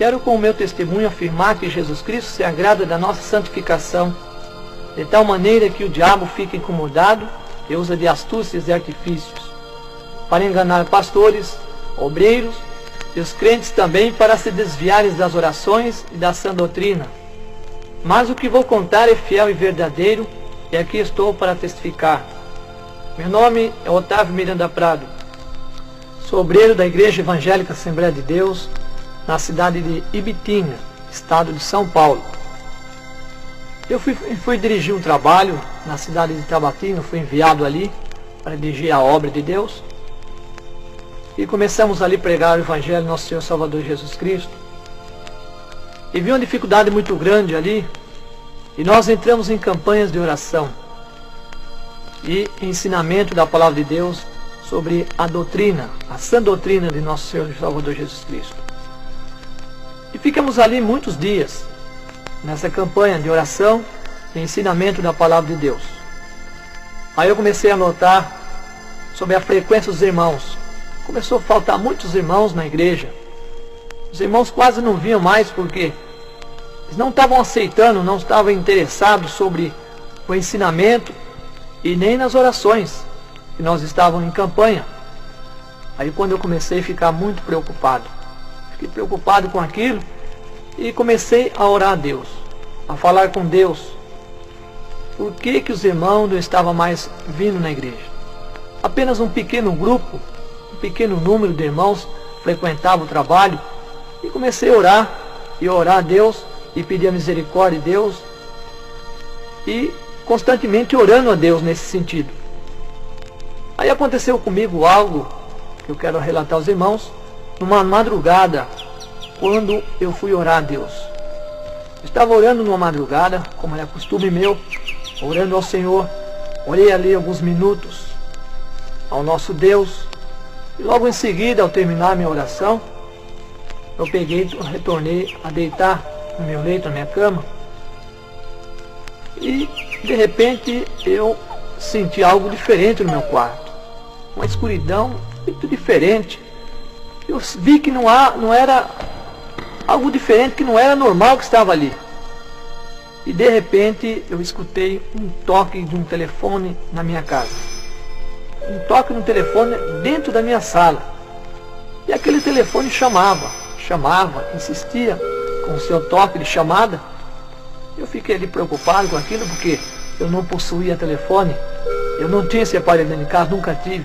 Quero com o meu testemunho afirmar que Jesus Cristo se agrada da nossa santificação, de tal maneira que o diabo fica incomodado e usa de astúcias e artifícios para enganar pastores, obreiros e os crentes também para se desviarem das orações e da sã doutrina. Mas o que vou contar é fiel e verdadeiro, e aqui estou para testificar. Meu nome é Otávio Miranda Prado. Sou obreiro da Igreja Evangélica Assembleia de Deus, na cidade de Ibitinga, estado de São Paulo. Eu fui dirigir um trabalho na cidade de Tabatinga, fui enviado ali para dirigir a obra de Deus. E começamos ali a pregar o Evangelho do nosso Senhor Salvador Jesus Cristo. E vi uma dificuldade muito grande ali, e nós entramos em campanhas de oração e ensinamento da Palavra de Deus sobre a doutrina, a sã doutrina de nosso Senhor e Salvador Jesus Cristo. E ficamos ali muitos dias, nessa campanha de oração e ensinamento da Palavra de Deus. Aí eu comecei a notar sobre a frequência dos irmãos. Começou a faltar muitos irmãos na igreja. Os irmãos quase não vinham mais porque eles não estavam aceitando, não estavam interessados sobre o ensinamento e nem nas orações, que nós estávamos em campanha. Aí quando eu comecei a ficar muito preocupado, fiquei preocupado com aquilo e comecei a orar a Deus, a falar com Deus. Por que os irmãos não estavam mais vindo na igreja? Apenas um pequeno grupo, um pequeno número de irmãos frequentava o trabalho, e comecei a orar a Deus e pedir a misericórdia de Deus e constantemente orando a Deus nesse sentido. Aí aconteceu comigo algo que eu quero relatar aos irmãos. Numa madrugada, quando eu fui orar a Deus, eu estava orando numa madrugada, como é costume meu, orando ao Senhor. Orei ali alguns minutos ao nosso Deus, e logo em seguida, ao terminar a minha oração, eu retornei a deitar no meu leito, na minha cama, e de repente eu senti algo diferente no meu quarto, uma escuridão muito diferente. Eu vi que não era algo diferente, que não era normal que estava ali. E de repente eu escutei um toque de um telefone na minha casa. Um toque no telefone dentro da minha sala. E aquele telefone chamava, insistia com o seu toque de chamada. Eu fiquei ali preocupado com aquilo, porque eu não possuía telefone, eu não tinha esse aparelho dentro de casa, nunca tive.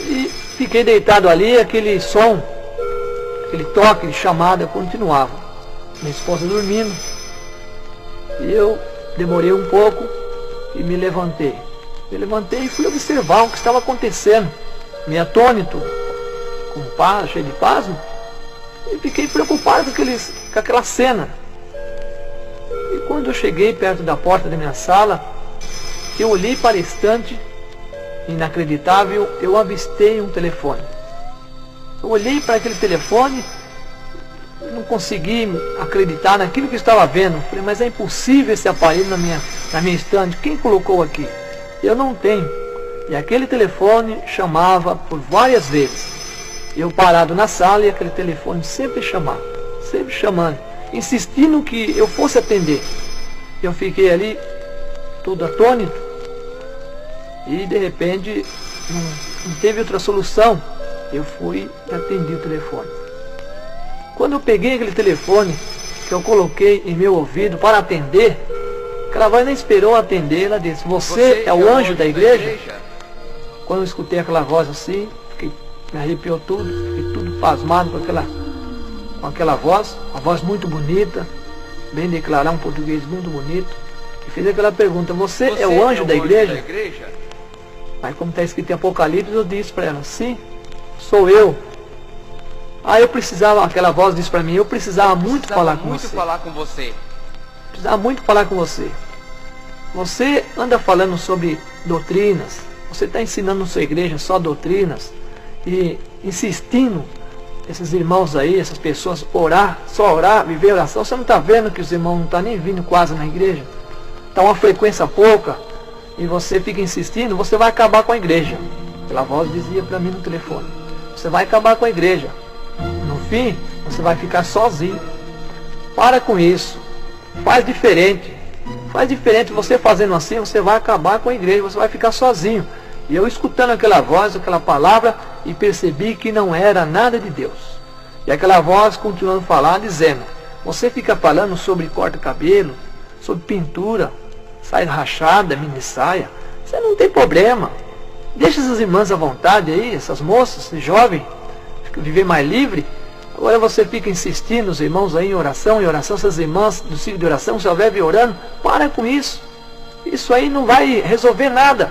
E fiquei deitado ali, aquele som, aquele toque de chamada continuava. Minha esposa dormindo, e eu demorei um pouco e me levantei. Me levantei e fui observar o que estava acontecendo, meio atônito, com paz, cheio de pasmo, e fiquei preocupado com aquela cena. E quando eu cheguei perto da porta da minha sala, eu olhei para a estante, inacreditável, eu avistei um telefone. Eu olhei para aquele telefone, não consegui acreditar naquilo que estava vendo. Falei, mas é impossível esse aparelho na minha estante, quem colocou aqui? Eu não tenho. E aquele telefone chamava por várias vezes. Eu parado na sala e aquele telefone sempre chamava, sempre chamando, insistindo que eu fosse atender. Eu fiquei ali todo atônito e de repente não teve outra solução. Eu fui e atendi o telefone. Quando eu peguei aquele telefone, que eu coloquei em meu ouvido para atender, aquela voz nem esperou atender, ela disse, você é o anjo da igreja? Quando eu escutei aquela voz assim, me arrepiou tudo, fiquei tudo pasmado com aquela voz, uma voz muito bonita, bem declarar, um português muito bonito, e fez aquela pergunta, você é o anjo da igreja? Aí como está escrito em Apocalipse, eu disse para ela, sim, sou eu. Aí eu precisava, aquela voz disse para mim, eu precisava muito falar com você. Precisava muito falar com você. Você anda falando sobre doutrinas, você está ensinando na sua igreja só doutrinas, e insistindo, esses irmãos aí, essas pessoas, só orar, viver oração. Você não está vendo que os irmãos não estão nem vindo quase na igreja? Está uma frequência pouca, e você fica insistindo, você vai acabar com a igreja. Aquela voz dizia para mim no telefone, você vai acabar com a igreja. fim, você vai ficar sozinho. Para com isso. Faz diferente. Faz diferente. Você fazendo assim, você vai acabar com a igreja, você vai ficar sozinho. E eu escutando aquela voz, aquela palavra, e percebi que não era nada de Deus. E aquela voz continuando a falar, dizendo: você fica falando sobre corta-cabelo, sobre pintura, saia rachada, mini saia, você não tem problema. Deixa essas irmãs à vontade aí, essas moças, esse jovem, viver mais livre. Agora você fica insistindo, os irmãos aí em oração, essas irmãs do ciclo de oração, se houver orando, para com isso. Isso aí não vai resolver nada.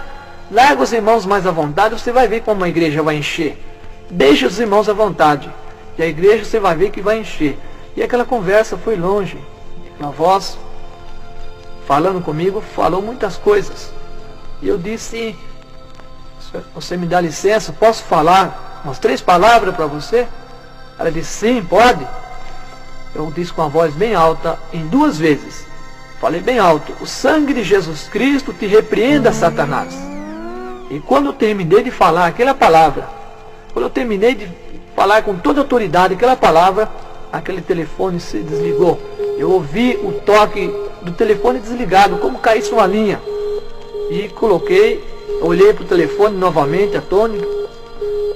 Larga os irmãos mais à vontade, você vai ver como a igreja vai encher. Deixa os irmãos à vontade, e a igreja você vai ver que vai encher. E aquela conversa foi longe. Uma voz falando comigo, falou muitas coisas. E eu disse: você me dá licença, posso falar umas 3 palavras para você? Ela disse: sim, pode. Eu disse com a voz bem alta, em 2 vezes. Falei bem alto: o sangue de Jesus Cristo te repreenda, Satanás. E quando eu terminei de falar aquela palavra, quando eu terminei de falar com toda a autoridade aquela palavra, aquele telefone se desligou. Eu ouvi o toque do telefone desligado, como caísse uma linha. E coloquei, olhei para o telefone novamente, atônito,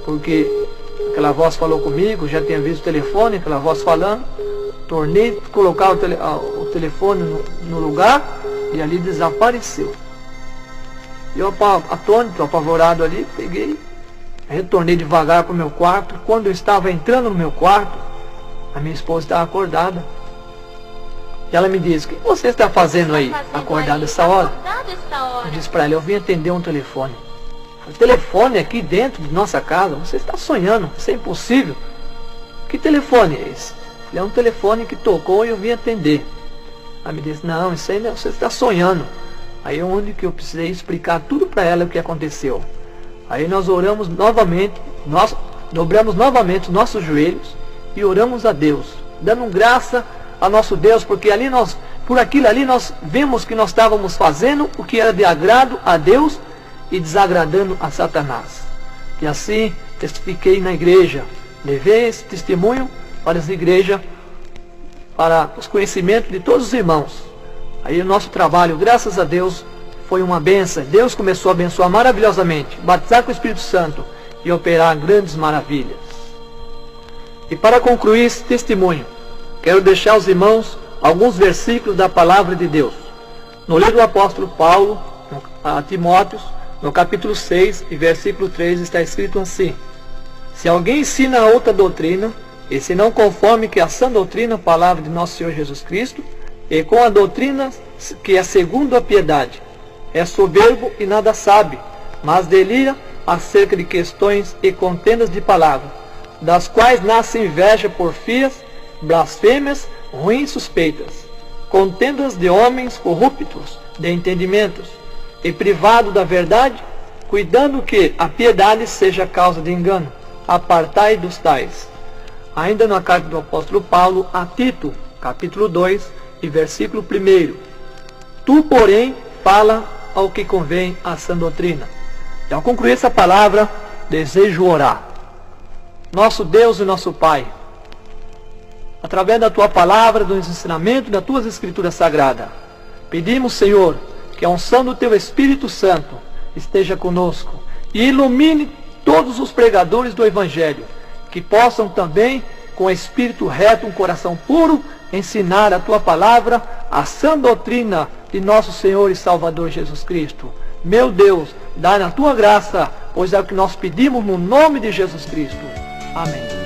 porque aquela voz falou comigo, já tinha visto o telefone, aquela voz falando. Tornei a colocar o telefone no lugar e ali desapareceu. Eu atônito, apavorado ali, peguei, retornei devagar para o meu quarto. Quando eu estava entrando no meu quarto, a minha esposa estava acordada. E ela me disse: o que você está fazendo aí, acordada essa hora? Eu disse para ela: eu vim atender um telefone. O telefone aqui dentro de nossa casa, você está sonhando, isso é impossível. Que telefone é esse? É um telefone que tocou e eu vim atender. Ela me disse: não, isso aí não, você está sonhando. Aí é onde que eu precisei explicar tudo para ela o que aconteceu. Aí nós oramos novamente, nós dobramos novamente os nossos joelhos e oramos a Deus, dando graça a nosso Deus, porque ali por aquilo ali nós vimos que nós estávamos fazendo o que era de agrado a Deus e desagradando a Satanás. E assim testifiquei na igreja, levei esse testemunho para as igrejas, para os conhecimentos de todos os irmãos. Aí o nosso trabalho, graças a Deus, foi uma bênção. Deus começou a abençoar maravilhosamente, batizar com o Espírito Santo e operar grandes maravilhas. E para concluir esse testemunho, quero deixar aos irmãos alguns versículos da palavra de Deus. No livro do apóstolo Paulo, a Timóteo, no capítulo 6 e versículo 3, está escrito assim: se alguém ensina outra doutrina, e se não conforme que a sã doutrina, a palavra de nosso Senhor Jesus Cristo, e com a doutrina que é segundo a piedade, é soberbo e nada sabe, mas delira acerca de questões e contendas de palavra, das quais nasce inveja, porfias, blasfêmias, ruins suspeitas, contendas de homens corruptos de entendimentos, e privado da verdade, cuidando que a piedade seja causa de engano. Apartai dos tais. Ainda na carta do apóstolo Paulo a Tito, capítulo 2 e versículo 1: tu, porém, fala ao que convém à sã doutrina. E ao concluir essa palavra, desejo orar. Nosso Deus e nosso Pai, através da Tua palavra, dos ensinamentos das Tuas Escrituras Sagradas, pedimos, Senhor, que a unção do Teu Espírito Santo esteja conosco e ilumine todos os pregadores do Evangelho, que possam também, com espírito reto, um coração puro, ensinar a Tua palavra, a sã doutrina de nosso Senhor e Salvador Jesus Cristo. Meu Deus, dá na Tua graça, pois é o que nós pedimos no nome de Jesus Cristo. Amém.